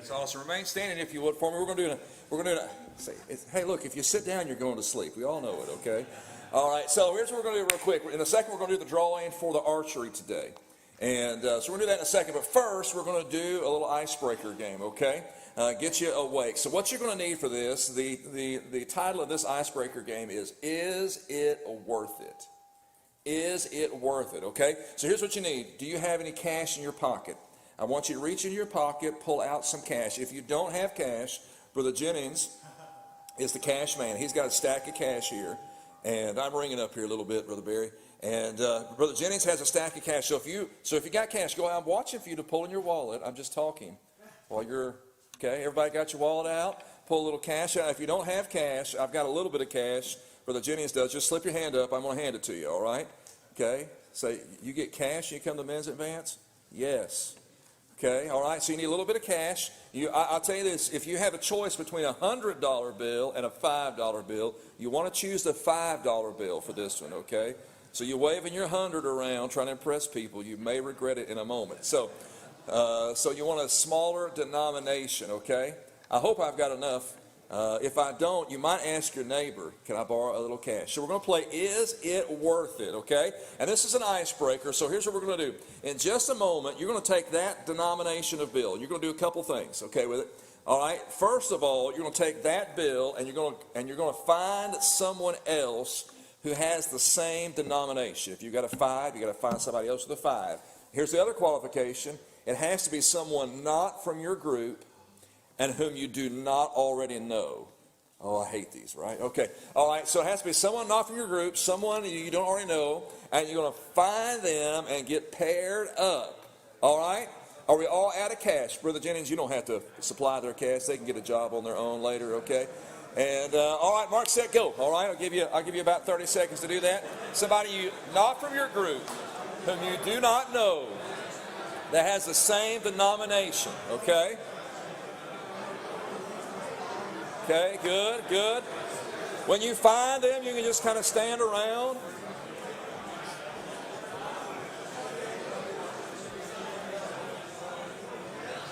That's awesome. Remain standing if you would for me. Hey, look, if you sit down, you're going to sleep. We all know it, okay? All right, so here's what we're going to do real quick. In a second, we're going to do the drawing for the archery today. And so we're going to do that in a second. But first, we're going to do a little icebreaker game, okay? Get you awake. So what you're going to need for this, the title of this icebreaker game is It Worth It? Is it worth it, okay? So here's what you need. Do you have any cash in your pocket? I want you to reach in your pocket, pull out some cash. If you don't have cash, Brother Jennings is the cash man. He's got a stack of cash here. And I'm ringing up here a little bit, Brother Barry. And Brother Jennings has a stack of cash. So if you got cash, go out. I'm watching for you to pull in your wallet. I'm just talking while you're, okay? Everybody got your wallet out? Pull a little cash out. If you don't have cash, I've got a little bit of cash. Brother Jennings does. Just slip your hand up. I'm going to hand it to you, all right? Okay? So you get cash and you come to Men's Advance? Yes. Okay, all right, so you need a little bit of cash. I'll tell you this, if you have a choice between a $100 bill and a $5 bill, you want to choose the $5 bill for this one, okay? So you're waving your 100 around trying to impress people. You may regret it in a moment. So you want a smaller denomination, okay? I hope I've got enough. If I don't, you might ask your neighbor, can I borrow a little cash? So we're going to play Is It Worth It, okay? And this is an icebreaker, so here's what we're going to do. In just a moment, you're going to take that denomination of bill. You're going to do a couple things, okay, with it? All right, first of all, you're going to take that bill and you're going to find someone else who has the same denomination. If you've got a 5, you've got to find somebody else with a 5. Here's the other qualification. It has to be someone not from your group and whom you do not already know. Oh, I hate these, right? Okay. All right, so it has to be someone not from your group, someone you don't already know, and you're going to find them and get paired up. All right? Are we all out of cash? Brother Jennings, you don't have to supply their cash. They can get a job on their own later, okay? And, all right, mark, set, go. All right, I'll give you about 30 seconds to do that. Somebody you not from your group, whom you do not know, that has the same denomination, okay? Okay, good, good. When you find them, you can just kind of stand around.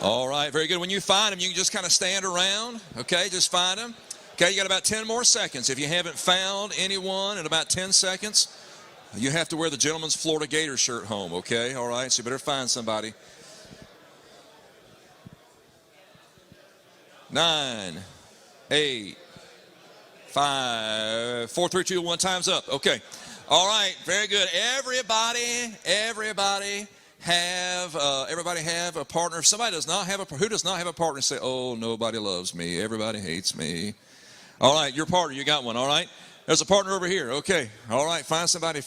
All right, very good. When you find them, you can just kind of stand around. Okay, just find them. Okay, you got about 10 more seconds. If you haven't found anyone in about 10 seconds, you have to wear the gentleman's Florida Gator shirt home, okay? All right, so you better find somebody. 9, 8, 5, 4, 3, 2, 1, time's up. Okay. All right, very good. Everybody have a partner. If somebody does not have who does not have a partner, say, oh, nobody loves me. Everybody hates me. All right, your partner, you got one, all right? There's a partner over here. Okay. All right, find somebody.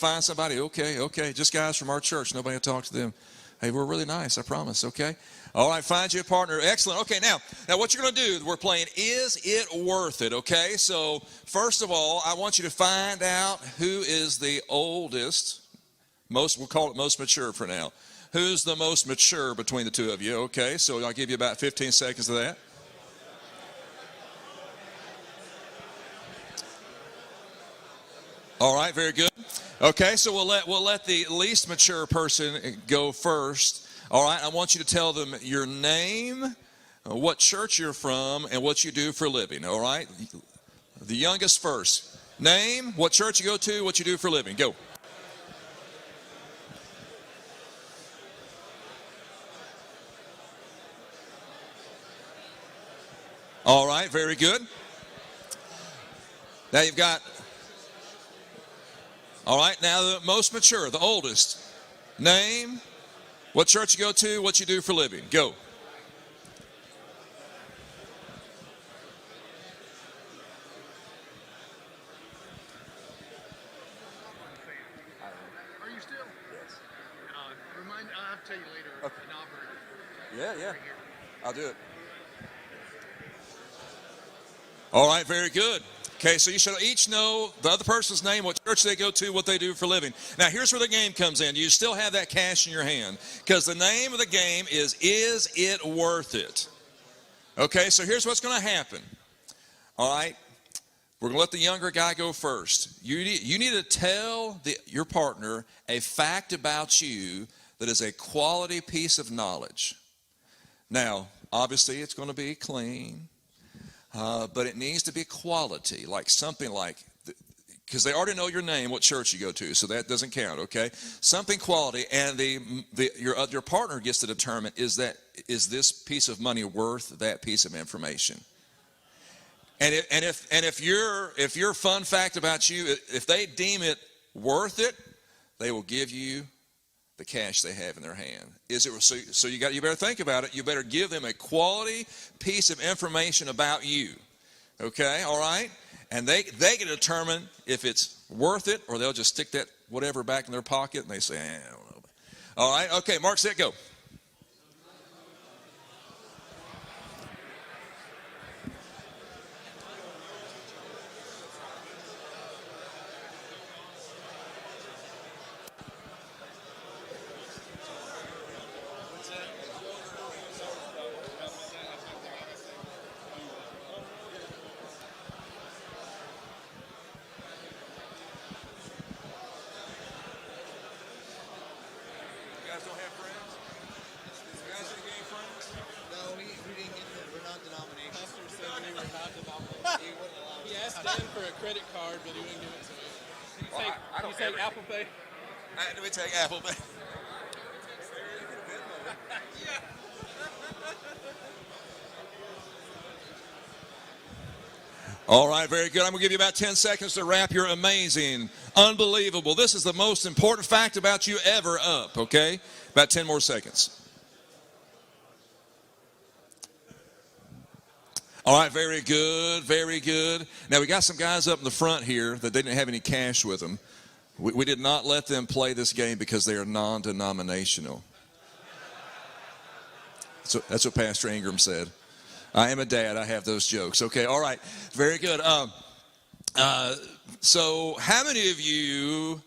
Okay. Just guys from our church. Nobody will talk to them. Hey, we're really nice, I promise, okay? All right, find you a partner. Excellent. Okay, now what you're going to do, we're playing Is It Worth It, okay? So, first of all, I want you to find out who is the oldest, we'll call it most mature for now. Who's the most mature between the two of you, okay? So, I'll give you about 15 seconds of that. All right, very good. Okay, so we'll let the least mature person go first. All right, I want you to tell them your name, what church you're from, and what you do for a living. All right, the youngest first. Name, what church you go to, what you do for a living. Go. All right, very good. Now you've got. All right, now the most mature, the oldest. Name, what church you go to, what you do for a living. Go. Are you still? Yes. I'll have to tell you later. Okay. Yeah. I'll do it. All right, very good. Okay, so you should each know the other person's name, what church they go to, what they do for a living. Now, here's where the game comes in. You still have that cash in your hand because the name of the game is It Worth It? Okay, so here's what's going to happen. All right, we're going to let the younger guy go first. You need to tell your partner a fact about you that is a quality piece of knowledge. Now, obviously it's going to be clean, but it needs to be quality, like something like, because they already know your name, what church you go to, so that doesn't count, okay? Something quality, and your partner gets to determine, is this piece of money worth that piece of information? And if your fun fact about you, if they deem it worth it, they will give you the cash they have in their hand. So you better think about it. You better give them a quality piece of information about you. Okay, all right? And they can determine if it's worth it, or they'll just stick that whatever back in their pocket and they say, I don't know. All right, okay, mark, set, go. No, we didn't get that. We're not denominational. Pastor said we were not denominational. He wouldn't allow us. He asked Dan for a credit card, but he wouldn't give it to me. You take Apple Pay? Do we take Apple Pay? All right, very good. I'm going to give you about 10 seconds to wrap your amazing, unbelievable, this is the most important fact about you ever up, okay? About 10 more seconds. All right, very good, very good. Now, we got some guys up in the front here that didn't have any cash with them. We did not let them play this game because they are non-denominational. So that's what Pastor Ingram said. I am a dad. I have those jokes. Okay, all right, very good. So how many of you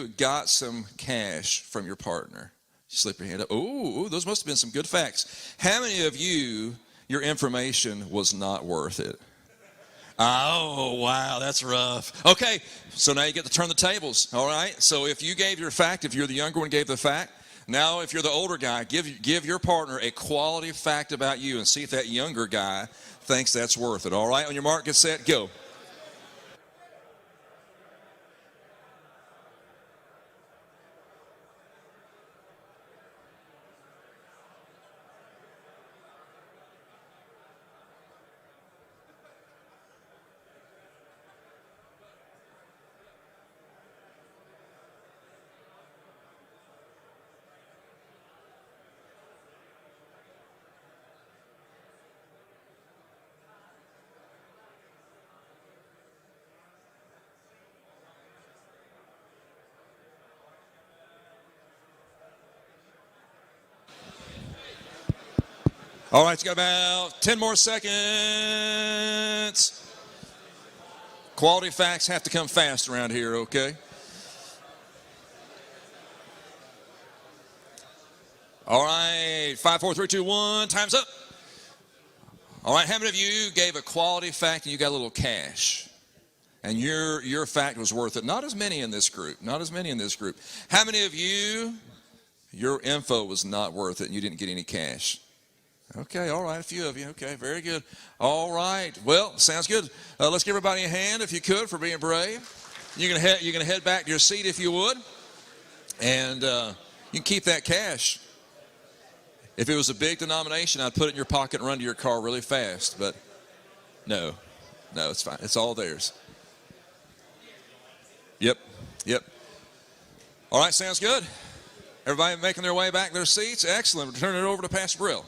got some cash from your partner? Slip your hand up. Oh, those must have been some good facts. How many of you, your information was not worth it? Oh, wow, that's rough. Okay, so now you get to turn the tables, all right? So if you gave your fact, if you're the younger one, gave the fact, now if you're the older guy, give your partner a quality fact about you and see if that younger guy thinks that's worth it, all right? On your mark, get set, go. All right, you got about 10 more seconds. Quality facts have to come fast around here, okay? All right, 5, 4, 3, 2, 1, time's up. All right, how many of you gave a quality fact and you got a little cash? And your fact was worth it? Not as many in this group, not as many in this group. How many of you, your info was not worth it and you didn't get any cash? Okay, all right, a few of you. Okay, very good. All right, well, sounds good. Let's give everybody a hand, if you could, for being brave. You're gonna head back to your seat if you would, and you can keep that cash. If it was a big denomination, I'd put it in your pocket and run to your car really fast. But no, it's fine. It's all theirs. Yep. All right, sounds good. Everybody making their way back to their seats. Excellent. We'll turn it over to Pastor Brill.